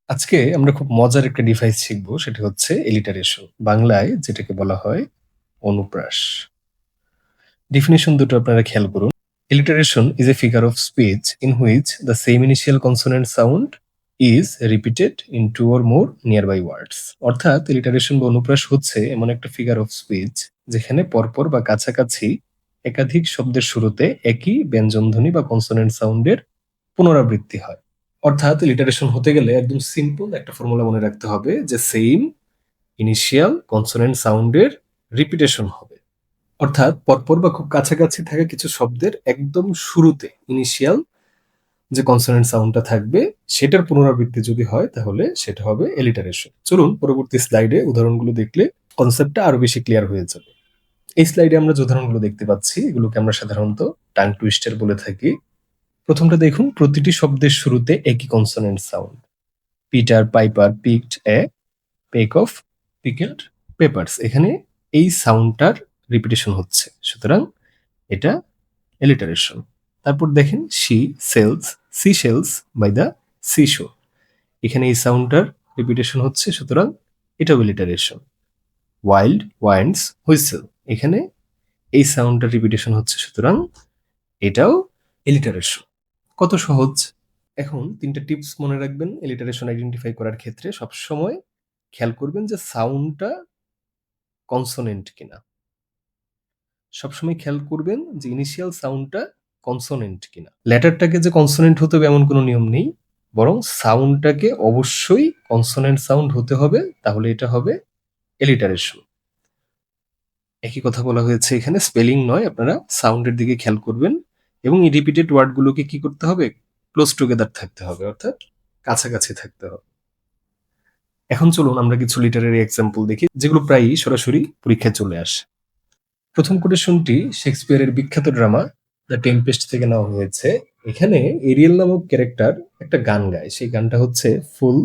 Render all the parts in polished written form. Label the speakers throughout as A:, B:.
A: আজকে আমরা খুব মজার একটা ডিভাইস শিখবো, সেটা হচ্ছে এলিটারেশন। বাংলায় যেটাকে বলা হয় অনুপ্রাস। ডেফিনিশন দুটো আপনারা খেয়াল করুন। Alliteration is a figure of speech in which the same initial consonant sound is repeated in two or more near by words. অর্থাৎ এলিটারেশন বা অনুপ্রাস হচ্ছে এমন একটা ফিগার অফ স্পিচ যেখানে পরপর বা কাছাকাছি একাধিক শব্দের শুরুতে একই ব্যঞ্জনধ্বনি বা কনসোনেন্ট সাউন্ডের পুনরাবৃত্তি হয়। অর্থাৎ লিটারেশন হতে গেলে একদম সিম্পল একটা ফর্মুলা মনে রাখতে হবে যে সেম ইনিশিয়াল কনসোনেন্ট সাউন্ডের রিপিটেশন হবে। অর্থাৎ পরপর বা খুব কাছাকাছি থাকা কিছু শব্দের একদম শুরুতে ইনিশিয়াল যে কনসোনেন্ট সাউন্ডটা থাকবে সেটার পুনরাবৃত্তি যদি হয় তাহলে সেটা হবে এলিটারেশন। চলুন পরবর্তী স্লাইডে উদাহরণগুলো দেখলে কনসেপ্টটা আরো বেশি ক্লিয়ার হয়ে যাবে। এই স্লাইডে আমরা যে উদাহরণগুলো দেখতে পাচ্ছি এগুলোকে আমরা সাধারণত টাং টুইস্টার বলে থাকি। প্রথমটা দেখুন, প্রতিটি শব্দের শুরুতে একই consonant sound. Peter Piper picked a peck of পিকেলড papers. এখানে এই সাউন্ডটার রিপিটেশন হচ্ছে, সুতরাং এটা এলিটারেশন। তারপর দেখেন she sells by the sea shore. এখানে এই সাউন্ডটার রিপিটেশন হচ্ছে, সুতরাং এটাও এলিটারেশন। Wild ওয়াইন্ডস whistle. এখানে এই সাউন্ডটার রিপিটেশন হচ্ছে, সুতরাং এটাও এলিটারেশন। কত সহজ! এখন ৩ টা টিপস মনে রাখবেন এলিটারেশন আইডেন্টিফাই করার ক্ষেত্রে। সবসময় খেয়াল করবেন যে সাউন্ডটা কনসোনেন্ট কিনা। সবসময় খেয়াল করবেন যে ইনিশিয়াল সাউন্ডটা কনসোনেন্ট কিনা। লেটারটাকে যে কনসোনেন্ট হতে হবে এমন কোনো নিয়ম নেই, বরং সাউন্ডটাকে অবশ্যই কনসোনেন্ট সাউন্ড হতে হবে, তাহলে এটা হবে এলিটারেশন। একই কথা বলা হয়েছে এখানে, স্পেলিং নয়, আপনারা সাউন্ডের দিকে খেয়াল করবেন এবং এই রিপিটেড ওয়ার্ডগুলোকে কি করতে হবে? ক্লোজ টুগেদার থাকতে হবে, অর্থাৎ কাছাকাছি থাকতে হবে। এখন চলুন আমরা কিছু লিটারেরি এক্সাম্পল দেখি যেগুলো প্রায়ই সরাসরি পরীক্ষায় চলে আসে। প্রথম কোটেশনটি শেক্সপিয়ারের বিখ্যাত ড্রামা দ্য টেম্পেস্ট থেকে নেওয়া হয়েছে। এখানে এরিয়েল নামক ক্যারেক্টার একটা গান গায়, সেই গানটা হচ্ছে ফুল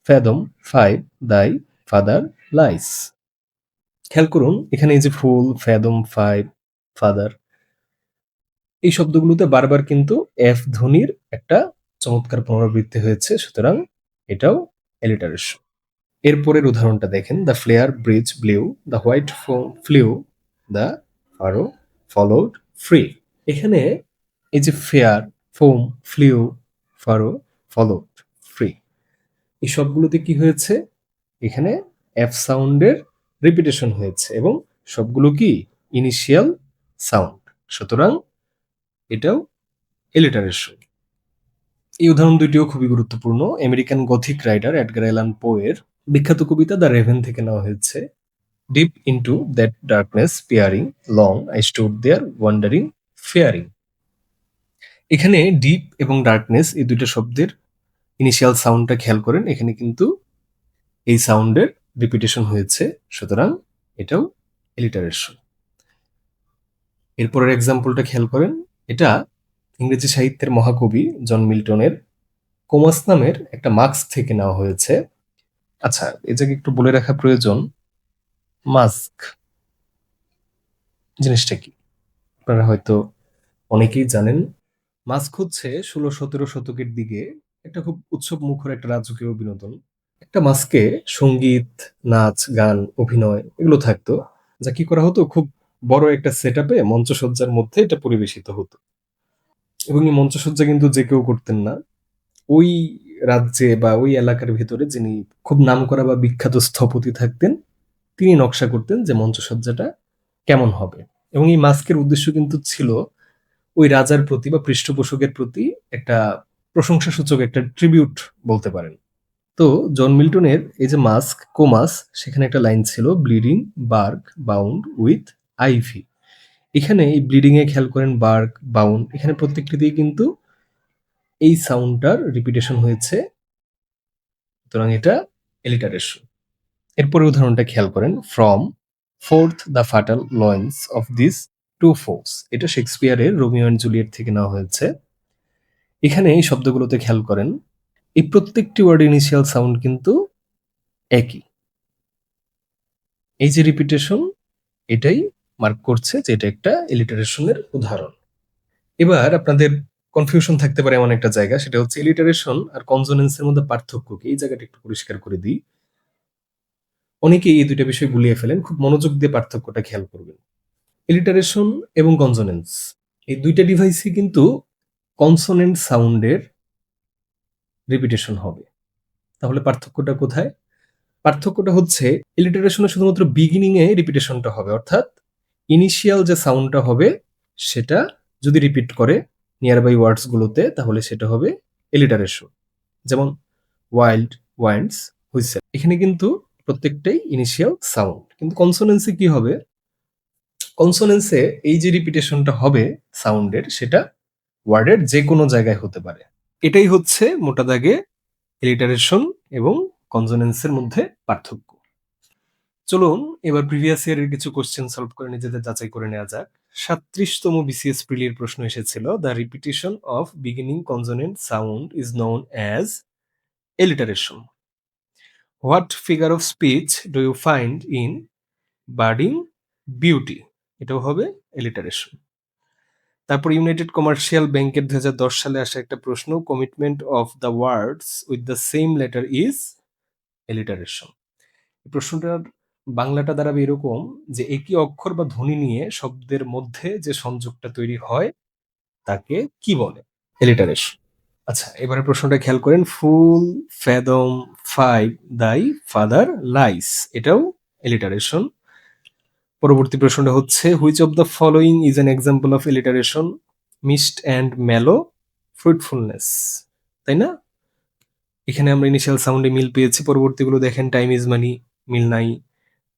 A: ফ্যাদম ফাইভ দাই ফাদার লাইস। খেয়াল করুন এখানে এই যে ফুল ফ্যাদম ফাইভ ফাদার, এই শব্দগুলোতে বারবার কিন্তু এফ ধ্বনির একটা চমৎকার পুনরাবৃত্তি হয়েছে, সুতরাং এটাও এলিটারেশন। এরপরের উদাহরণটা দেখেন, the fair breeze blew the white flew the furrow followed free. এখানে এই যে fair foam flew furrow followed free, এই সবগুলোতে কি হয়েছে? এখানে এফ সাউন্ডের রিপিটেশন হয়েছে এবং সবগুলো কি ইনিশিয়াল সাউন্ড, সুতরাং এটাও এলিটারেশন। এই উদাহরণ দুইটিও খুবই গুরুত্বপূর্ণ। American gothic writer Edgar Allan পোয়ের বিখ্যাত কবিতা দ্য রেভেন থেকে নেওয়া হয়েছে। Deep into that darkness peering long I stood there wondering fearing. এখানে ডিপ এবং ডার্কনেস এই দুইটা শব্দের ইনিশিয়াল সাউন্ডটা খেয়াল করেন, এখানে কিন্তু এই সাউন্ডের রিপিটেশন হয়েছে, সুতরাং এটাও এলিটারেশন। এরপরের এক্সাম্পলটা খেয়াল করেন, এটা ইংরেজি সাহিত্যের মহাকবি জন মিল্টনের কোমাস নামের একটা মাস্ক থেকে নেওয়া হয়েছে। আচ্ছা, এই জায়গায় একটু বলে রাখা প্রয়োজন, মাস্ক জিনিসটা কি আপনারা হয়তো অনেকেই জানেন। মাস্ক হচ্ছে ১৬-১৭ শতকের দিকে একটা খুব উৎসব মুখর একটা রাজকীয় বিনোদন। একটা মাস্কে সঙ্গীত, নাচ, গান, অভিনয় এগুলো থাকতো, যা কি করা হতো খুব বড় একটা সেটআপে মঞ্চসজ্জার মধ্যে এটা পরিবেশিত হতো। এবং এই মঞ্চসজ্জা কিন্তু যে কেউ করতেন না। ওই রাজ্যে বা ওই এলাকার ভেতরে যিনি খুব নামকরা বা বিখ্যাত স্থপতি থাকতেন, তিনি নকশা করতেন যে মঞ্চসজ্জাটা কেমন হবে। এবং এই মাস্কের উদ্দেশ্য কিন্তু ছিল ওই রাজার প্রতি বা পৃষ্ঠপোষকের প্রতি একটা প্রশংসাসূচক একটা ট্রিবিউট বলতে পারেন। তো জন মিল্টনের এই যে মাস্ক কোমাস, সেখানে একটা লাইন ছিল bleeding bark bound with ivy. এখানে এই ব্লিডিং এ খেয়াল করেন, বার্ক বাউন্ড, এখানে প্রত্যেকটিতেই কিন্তু এই সাউন্ডটার রিপিটেশন হয়েছে, সুতরাং এটা এলিটারেশন। এরপরে উদাহরণটা খেয়াল করেন, from forth the fatal loins of this two foes. এটা শেক্সপিয়ারের রোমিও অ্যান্ড জুলিয়েট থেকে নেওয়া হয়েছে। এখানে এই শব্দগুলোতে খেয়াল করেন, এই প্রত্যেকটি ওয়ার্ড ইনিশিয়াল সাউন্ড কিন্তু একই। এই যে রিপিটেশন, এটাই মার্ক করছে যে এটা একটা এলিটারেশনের উদাহরণ। এবার আপনাদের কনফিউশন থাকতে পারে এমন একটা জায়গা, সেটা হচ্ছে এলিটারেশন আর কনসোনেন্সের মধ্যে পার্থক্য কি? এই জায়গাটা একটু পরিষ্কার করে দিই। অনেকেই এই ২ টা বিষয় গুলিয়ে ফেলেন। খুব মনোযোগ দিয়ে পার্থক্যটা খেয়াল করবেন। এলিটারেশন এবং কনসোনেন্স এই ২ টা ডিভাইসই কিন্তু কনসোনেন্ট সাউন্ডের রিপিটেশন হবে। তাহলে পার্থক্যটা কোথায়? পার্থক্যটা হচ্ছে এলিটারেশনে শুধুমাত্র বিগিনিং এ রিপিটেশনটা হবে। অর্থাৎ ইনিশিয়াল যে সাউন্ডটা হবে সেটা যদি রিপিট করে নিয়ার বাই ওয়ার্ডস গুলোতে, তাহলে সেটা হবে এলিটারেশন। যেমন ওয়াইল্ড, ওয়াইন্ডস, হুইসেল। এখানে কিন্তু প্রত্যেকটাই ইনিশিয়াল সাউন্ড। কিন্তু কনসোনেন্সে কি হবে? কনসোনেন্সে এই যে রিপিটেশনটা হবে সাউন্ডের, সেটা ওয়ার্ডের যেকোনো জায়গায় হতে পারে। এটাই হচ্ছে মোটা দাগে এলিটারেশন এবং কনসোনেন্সের মধ্যে পার্থক্য। চলুন এবার প্রিভিয়াস ইয়ারের কিছু কোশ্চেন সলভ করে নিজেদের যাচাই করে নেওয়া যাক। ৩৭তম বিসিএস প্রিলির প্রশ্ন এসেছিল, the repetition of beginning consonant sound is known as alliteration. What figure of speech do you find in birding beauty? এটাও হবে এলিটারেশন। তারপর ইউনাইটেড কমার্শিয়াল ব্যাংকের ২০১০ সালে আসা একটা প্রশ্ন, commitment of the words with the same letter is alliteration. এই প্রশ্নটার বাংলাটা দাঁড়াবে এরকম যে একই অক্ষর বা ধ্বনি নিয়ে শব্দের মধ্যে যে সংযোগটা তৈরি হয় তাকে কি বলে? এলিটারেশন। আচ্ছা, এবারে প্রশ্নটা খেয়াল করেন, ফুল ফ্যাদম 5 দাই ফাদার লাইস, এটাও এলিটারেশন। পরবর্তী প্রশ্নটা হচ্ছে, which of the following is an example of alliteration? Mist and মেলো ফ্রুটফুলনেস, তাই না? এখানে আমরা ইনিশিয়াল সাউন্ডে মিল পেয়েছি। পরবর্তীগুলো দেখেন, টাইম ইজ মানি, মিল নাই।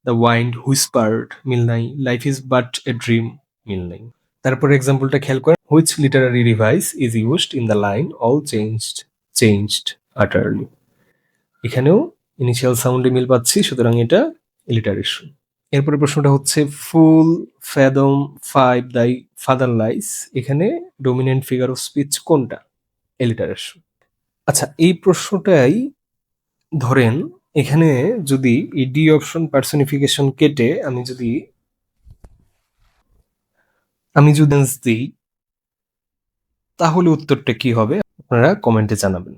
A: দ্য ওয়াইন্ড হুইসপার্ড, মিল নাই। Life is but a dream, মিল নাই। তারপর এক্সাম্পলটা খেয়াল করেন, which literary device is used in the line all changed utterly? এখানেও ইনিশিয়াল সাউন্ডে মিল পাচ্ছি, সুতরাং এটা এলিটারেশন। এরপরে প্রশ্নটা হচ্ছে, ফুল ফ্যাদম 5 দাই ফাদার লাইস, এখানে ডমিনেন্ট ফিগার অফ স্পিচ কোনটা? এলিটারেশন। আচ্ছা, এই প্রশ্নটাই ধরেন এখানে যদি এই ডি অপশন পার্সনিফিকেশন কেটে আমি যদি দিই, তাহলে উত্তরটা কি হবে আপনারা কমেন্টে জানাবেন।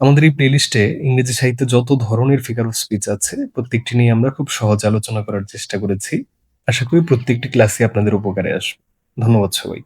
A: আমাদের এই প্লেলিস্টে ইংরেজি সাহিত্যে যত ধরনের ফিগার অফ স্পিচ আছে প্রত্যেকটি নিয়ে আমরা খুব সহজ আলোচনা করার চেষ্টা করেছি। আশা করি প্রত্যেকটি ক্লাসই আপনাদের উপকারে আসবে। ধন্যবাদ সবাই।